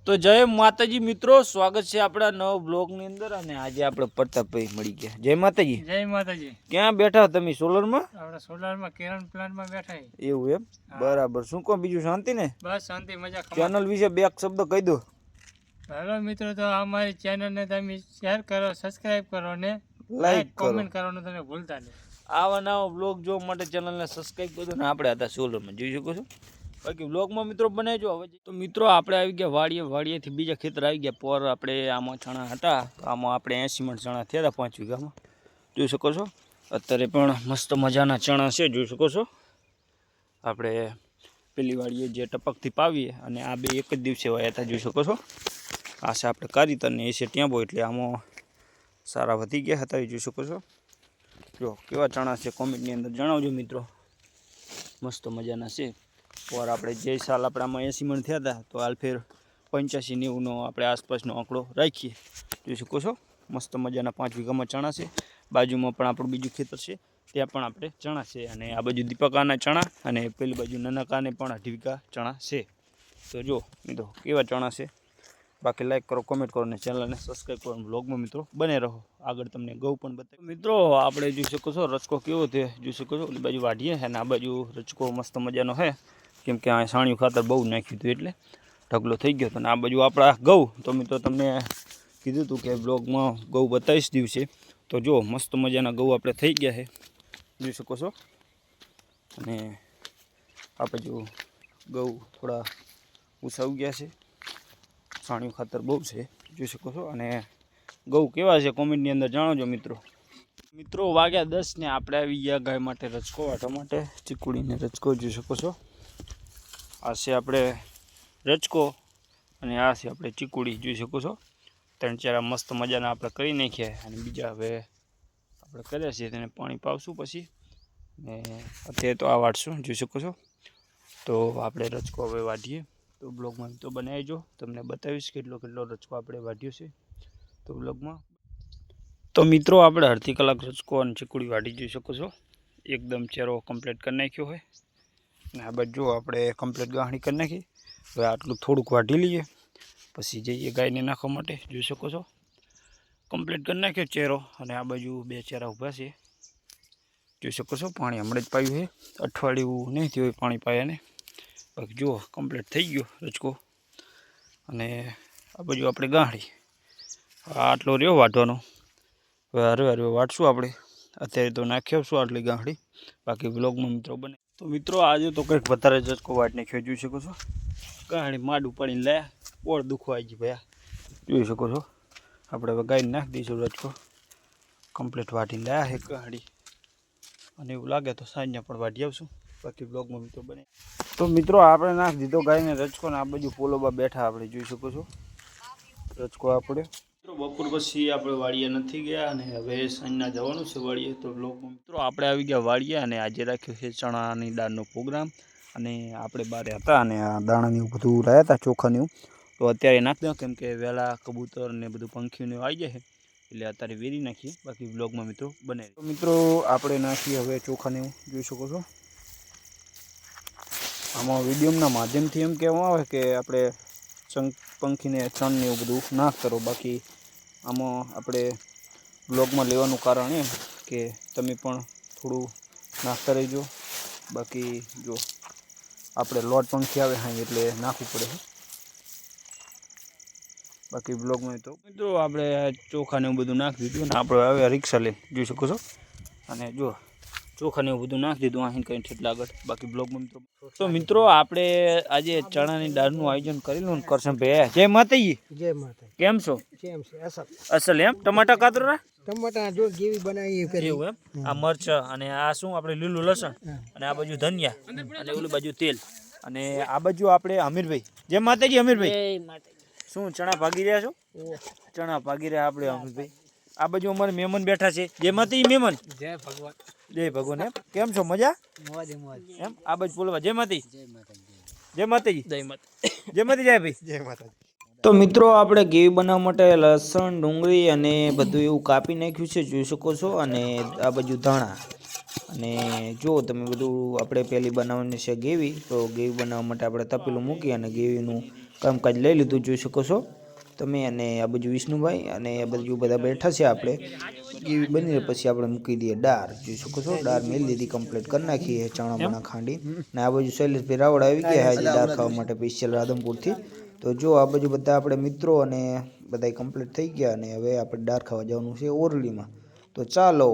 તો જય માતાજી મિત્રો, સ્વાગત છે આપણા નવા બ્લોગની અંદર. અને આજે આપણે પ્રતાપભાઈ મળી ગયા. જય માતાજી. જય માતાજી. ક્યાં બેઠા તમે? સોલરમાં? આપણે સોલરમાં કેરન પ્લાન્ટમાં બેઠા. એવું એમ? બરાબર. શું કહો, બીજું શાંતિ ને? બસ શાંતિ, મજા. ચેનલ વિશે બે શબ્દ કહી દો. હેલો મિત્રો, તો અમારી ચેનલને તમે શેર કરો, સબસ્ક્રાઇબ કરો ને લાઈક કોમેન્ટ કરવાનું તમે ભૂલતા નહીં. આવા નવા બ્લોગ જોવા માટે ચેનલને સબસ્ક્રાઇબ કરો. ને આપણે હતા સોલરમાં, જોઈ શકો છો. બાકી બ્લોગમાં મિત્રો બનાવજો. હવે તો મિત્રો આપણે આવી ગયા વાડીએથી બીજા ખેતર આવી ગયા. પોર આપણે આમાં ચણા હતા, આમાં આપણે 80 મણ ચણા થયા હતા 5 વીઘામાં, જોઈ શકો છો. અત્યારે પણ મસ્ત મજાના ચણા છે, જોઈ શકો છો. આપણે પેલી વાડીએ જે ટપકથી પાવીએ અને આ બે એક જ દિવસે વાયા હતા, જોઈ શકો છો. આ છે આપણે કારીતરને એ છે ટેમ્પો, એટલે આમાં સારા વધી ગયા હતા, જોઈ શકો છો. જો કેવા ચણા છે કોમેન્ટની અંદર જણાવજો મિત્રો. મસ્ત મજાના છે. और આપણે જે સાલ આપણે આમાં 80 મણ થયા હતા, તો હાલ ફેર 85-90નો આપણે આસપાસનો આંકડો રાખીએ, જોઈ શકો છો. મસ્ત મજાના 5 વીઘામાં ચણા છે. બાજુમાં પણ આપણું બીજું ખેતર છે, ત્યાં પણ આપણે ચણા છે. અને આ બાજુ દીપકાના ચણા અને પેલી બાજુ નનકાને પણ 2.5 વીઘા ચણા છે. તો જો મિત્રો કેવા ચણા છે. બાકી લાઈક કરો, કોમેન્ટ કરો અને ચેનલને સબસ્ક્રાઈબ કરો. બ્લોગમાં મિત્રો બને રહો. આગળ તમને ગૌ પણ બતાવી. મિત્રો આપણે જોઈ શકો છો રચકો કેવો છે, જોઈ શકો છો. ઓલી બાજુ વાઢીએ અને આ બાજુ રચકો મસ્ત મજાનો છે, કેમ કે આ સાણિયું ખાતર બહુ નાખ્યું હતું એટલે ઢગલો થઈ ગયો હતો. અને આ બાજુ આપણા ઘઉં, તો મિત્રો તમને કીધું હતું કે બ્લોગમાં ઘઉં બતાવીશ દિવસે. તો જો મસ્ત મજાના ઘઉં આપણે થઈ ગયા છે, જોઈ શકો છો. અને આ બાજુ ઘઉં થોડા ઉછાવી ગયા છે, સાણિયું ખાતર બહુ છે, જોઈ શકો છો. અને ઘઉં કેવા છે કોમેન્ટની અંદર જણાવજો મિત્રો. વાગ્યા 10 ને આપણે આવી ગયા ગાય માટે રચકો વાટવા માટે. ચીકુડીને રચકો જોઈ શકો છો. આ છે આપણે રચકો અને આ છે આપણે ચીકુડી, જોઈ શકો છો. 3-4 મસ્ત મજાના આપણે કરી નાખ્યા. અને બીજા હવે આપણે કર્યા છે, તેને પાણી પાવશું પછી. ને અત્યારે તો આ વાટશું, જોઈ શકો છો. તો આપણે રચકો હવે વાઢીએ. તો બ્લોગમાં તો બનાવીજો, તમને બતાવીશ કેટલો રચકો આપણે વાઢ્યો છે તો બ્લોગમાં. તો મિત્રો આપણે અડધી કલાક રચકો અને ચીકુડી વાઢી, જોઈ શકો છો. એકદમ ચેરો કમ્પ્લીટ કરી નાખ્યો હોય. અને આ બાજુ આપણે કમ્પ્લીટ ગાંહણી કરી નાખી. હવે આટલું થોડુંક વાઢી લઈએ, પછી જઈએ ગાયને નાખવા માટે, જોઈ શકો છો. કમ્પ્લીટ કરી નાખ્યો ચેરો. અને આ બાજુ 2 ચેરા ઊભા છે, જોઈ શકો છો. પાણી હમણાં જ પાયું છે, અઠવાડિયું નહીં થયું હોય પાણી પાયાને. બાકી જુઓ કમ્પ્લીટ થઈ ગયો રચકો. અને આ બાજુ આપણે ગાંહડી, આટલો રહ્યો વાઢવાનો. હવે હરે વાટશું આપણે. અત્યારે તો નાખી આવશું આટલી ગાંહડી. બાકી બ્લોગમાં મિત્રો બને. તો મિત્રો આજે તો કંઈક વધારે રચકો વાટ નાખ્યો, જોઈ શકો છો. ગાંહડી માડું પાડીને લાયા, પોળ દુખવા આવી ગઈ ભાઈ, જોઈ શકો છો. આપણે હવે ગાયને નાખી દઈશું રચકો. કમ્પ્લીટ વાટીને લાયા છે ગાંહડી. અને એવું લાગે તો સાંજના પણ વાઢી આવશું. બાકી બ્લોગમાં મિત્રો બને. તો મિત્રો આપણે નાખી દીધો ગાયને રચકો. ને આ બાજુ પોલોબા બેઠા આપણે, જોઈ શકો છો. રચકો આપણે બપોર પછી આપણે વાડીએ નથી ગયા અને હવે સાંજના જવાનું છે વાડીએ. તો બ્લોગમાં મિત્રો આપણે આવી ગયા વાડીએ અને આજે રાખ્યો છે ચણાની દાળનો પ્રોગ્રામ. અને આપણે બારે હતા અને આ દાણાની બધું લાવ્યા હતા, ચોખાની. તો અત્યારે નાખી દો, કેમ કે વહેલા કબૂતર ને બધું પંખીઓને આવી જાય છે, એટલે અત્યારે વેરી નાખીએ. બાકી બ્લોગમાં મિત્રો બને. તો મિત્રો આપણે નાખીએ હવે ચોખાને, જોઈ શકો છો. આમાં વિડીયોના માધ્યમથી એમ કહેવામાં આવે કે આપણે પંખીને ચણને એવું બધું નાખતા રહો. બાકી આમાં આપણે બ્લોગમાં લેવાનું કારણ એમ કે તમે પણ થોડું નાખતા રહેજો. બાકી જો આપણે લોટ પંખી આવે હા એટલે નાખવું પડે. બાકી બ્લોગમાં તો મિત્રો આપણે ચોખાને એવું બધું નાખી દીધું. અને આપણે હવે રિક્ષા લઈને, જોઈ શકો છો. અને જો ચોખાને એવું બધું નાખી દીધું અહીં કંઈ ઠેઠલા આગળ. બાકી બ્લોગમાં મિત્રો. તો મિત્રો આપણે આજે ચણાની દાળનું આયોજન કરેલું કરશે ભાઈ. જય માતાજી. જય માતા. કેમ છો? કેમ છે? અસલ એમ. ટમાટા કાતરા, ટમાટા જો જેવી બનાવી એવું એમ. આ મરચાં અને આ શું આપણે લીલું લસણ અને આ બાજુ ધનિયા અને ઓલી બાજુ તેલ. અને આ બાજુ આપણે અમીરભાઈ. જય માતાજી અમીરભાઈ. શું ચણા ભાગી રહ્યા છો? ચણા ભાગી રહ્યા આપણે અમીરભાઈ. આ બાજુ અમારે મહેમાન બેઠા છે. જય માતાજી મહેમાન. જય ભગવાન. જય ભગવાન. એમ કેમ છો? મજા? એમ. આ બાજુ બોલવા જય માતાજી. જય માતાજી. જય માતાજી. જય માતાજી. જય ભાઈ. જય માતાજી. તો મિત્રો આપણે ગ્રેવી બનાવવા માટે લસણ, ડુંગળી અને બધું એવું કાપી નાખ્યું છે, જોઈ શકો છો. અને આ બાજુ ધાણા. અને જો તમે બધું આપણે પહેલી બનાવવાની છે ગ્રેવી. તો ગ્રેવી બનાવવા માટે આપણે તપેલું મૂકી અને ગ્રેવીનું કામકાજ લઈ લીધું, જોઈ શકો છો તમે. અને આ બાજુ વિષ્ણુભાઈ અને આ બાજુ બધા બેઠા છે. આપણે એવી બની પછી આપણે મૂકી દઈએ દાળ, જોઈ શકો છો. દાળ મેલી દીધી, કમ્પ્લીટ કરી નાખીએ ચણા બણા ખાંડી. ને આ બાજુ શૈલેષભાઈ રાવળ આવી ગયા આજે દાળ ખાવા માટે સ્પેશિયલ રાધનપુરથી. તો જો આ બાજુ બધા આપણે મિત્રો અને બધા કમ્પ્લીટ થઈ ગયા અને હવે આપણે દાળ ખાવા જવાનું છે ઓરડીમાં. તો ચાલો,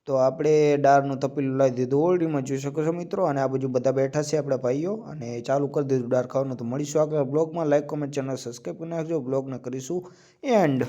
તો આપણે દાળનું તપેલું લાવી દીધું ઓરડીમાં, જોઈ શકો છો મિત્રો. અને આ બાજુ બધા બેઠા છે આપણા ભાઈઓ અને ચાલુ કરી દીધું દાળ ખાવાનું. તો મળીશું આગળ બ્લોગમાં. લાઈક કોમેન્ટ ચેનલ સબસ્ક્રાઈબ કરી નાખજો. બ્લોગને કરીશું એન્ડ.